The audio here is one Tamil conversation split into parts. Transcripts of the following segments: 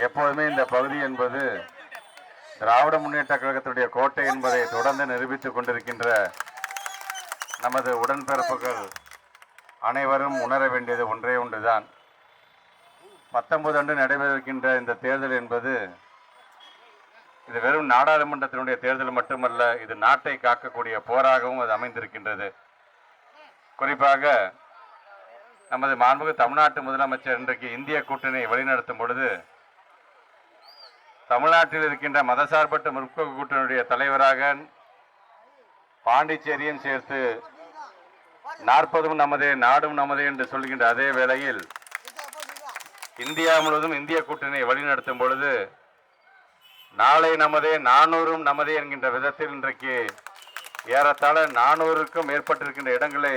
எப்போதுமே இந்த பகுதி என்பது திராவிட முன்னேற்ற கழகத்துடைய கோட்டை என்பதை தொடர்ந்து நிரூபித்துக் கொண்டிருக்கின்ற நமது உடன்பிறப்புகள் அனைவரும் உணர வேண்டியது ஒன்றே ஒன்றுதான். 19 அன்று நடைபெறுகின்ற இந்த தேர்தல் என்பது இது வெறும் நாடாளுமன்றத்தினுடைய தேர்தல் மட்டுமல்ல, இது நாட்டை காக்கக்கூடிய போராகவும் அது அமைந்திருக்கின்றது. குறிப்பாக நமது மாண்புமிகு தமிழ்நாட்டு முதலமைச்சர் இன்றைக்கு இந்திய கூட்டணியை வழிநடத்தும் பொழுது தமிழ்நாட்டில் இருக்கின்ற மதசார்பற்ற முற்போக்கு கூட்டணியுடைய தலைவராக பாண்டிச்சேரியும் சேர்த்து 40 நமதே நாடும் நமதே என்று சொல்கின்ற அதே வேளையில் இந்தியா முழுவதும் இந்திய கூட்டணியை வழிநடத்தும் பொழுது நாளை நமதே 400 நமதே என்கின்ற விதத்தில் இன்றைக்கு ஏறத்தாழ 400க்கும் மேற்பட்டிருக்கின்ற இடங்களை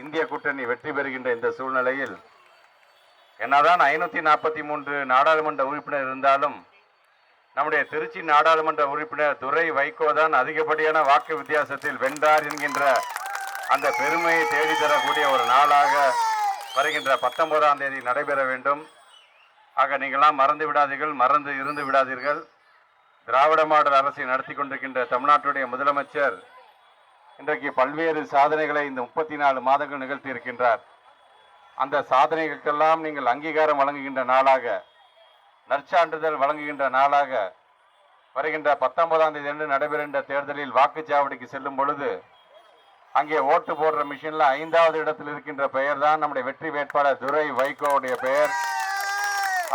இந்திய கூட்டணி வெற்றி பெறுகின்ற இந்த சூழ்நிலையில் என்னதான் 543 நாடாளுமன்ற உறுப்பினர் இருந்தாலும் நம்முடைய திருச்சி நாடாளுமன்ற உறுப்பினர் துரை வைகோ தான் அதிகப்படியான வாக்கு வித்தியாசத்தில் வென்றார் என்கின்ற அந்த பெருமையை தேடித்தரக்கூடிய ஒரு நாளாக வருகின்ற 19ஆம் தேதி நடைபெற வேண்டும். ஆக நீங்களாம் மறந்து விடாதீர்கள், மறந்து இருந்து விடாதீர்கள். திராவிட மாடல் அரசை நடத்தி கொண்டிருக்கின்ற தமிழ்நாட்டுடைய முதலமைச்சர் இன்றைக்கு பல்வேறு சாதனைகளை இந்த 34 மாதங்கள் நிகழ்த்தி இருக்கின்றார். அந்த சாதனைகளுக்கெல்லாம் நீங்கள் அங்கீகாரம் வழங்குகின்ற நாளாக, நற்சான்றிதழ் வழங்குகின்ற நாளாக வருகின்ற 19ஆம் தேதி அன்று நடைபெறுகின்ற தேர்தலில் வாக்குச்சாவடிக்கு செல்லும் பொழுது அங்கே ஓட்டு போடுற மிஷின்ல 5வது இடத்தில் இருக்கின்ற பெயர் தான் நம்முடைய வெற்றி வேட்பாளர் துரை வைகோவுடைய பெயர்.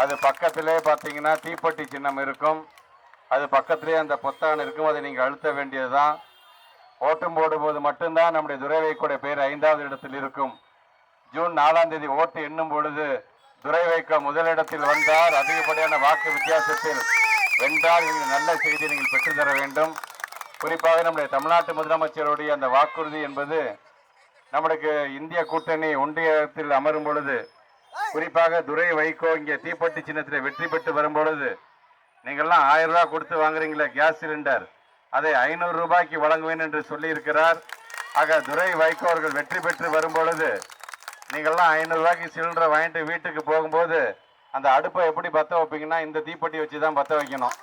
அது பக்கத்திலே பார்த்தீங்கன்னா தீப்பெட்டி சின்னம் இருக்கும். அது பக்கத்திலே அந்த பொத்தான் இருக்கும். அதை நீங்கள் அழுத்த வேண்டியதுதான். ஓட்டும் போடும்போது மட்டும்தான் நம்முடைய துரை வைகோடைய பெயர் 5வது இடத்தில் இருக்கும். ஜூன் 4ஆம் தேதி ஓட்டு எண்ணும் பொழுது துரை வைகோ முதலிடத்தில் வந்தார். அதிகப்படியான வாக்கு வித்தியாசத்தில் வென்றால் நீங்கள் நல்ல செய்தியை நீங்கள் பெற்றுத்தர வேண்டும். குறிப்பாக நம்முடைய தமிழ்நாட்டு முதலமைச்சருடைய அந்த வாக்குறுதி என்பது நம்மளுக்கு இந்திய கூட்டணி ஒன்றியத்தில் அமரும் பொழுது, குறிப்பாக துரை வைகோ இங்கே தீப்பெட்டி சின்னத்தில் வெற்றி பெற்று வரும் பொழுது நீங்கள்லாம் 1000 ரூபாய் கொடுத்து வாங்குறீங்களே கேஸ் சிலிண்டர், அதை 500 ரூபாய்க்கு வழங்குவேன் என்று சொல்லி இருக்கிறார். ஆக துரை வைகோ அவர்கள் வெற்றி பெற்று வரும் பொழுது நீங்கள்லாம் 500 ரூபாய்க்கு சிலிண்டரை வாங்கிட்டு வீட்டுக்கு போகும்போது அந்த அடுப்பை எப்படி பற்ற வைப்பீங்கன்னா இந்த தீப்பெட்டி வச்சு தான் பற்ற வைக்கணும்.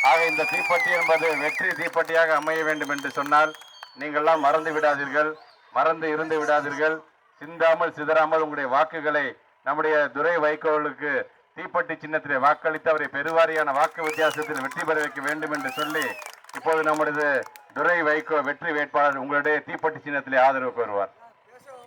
ஆக இந்த தீப்பெட்டி என்பது வெற்றி தீப்பெட்டியாக அமைய வேண்டும் என்று சொன்னால் நீங்கள்லாம் மறந்து விடாதீர்கள், மறந்து இருந்து விடாதீர்கள். சிந்தாமல் சிதறாமல் உங்களுடைய வாக்குகளை நம்முடைய துரை வைகோவுக்கு தீப்பெட்டி சின்னத்திலே வாக்களித்து அவரை பெருவாரியான வாக்கு வித்தியாசத்தில் வெற்றி பெற வைக்க வேண்டும் என்று சொல்லி இப்போது நம்முடைய துரை வைகோ வெற்றி வேட்பாளர் உங்களுடைய தீப்பெட்டி சின்னத்திலே ஆதரவு கோருவார்.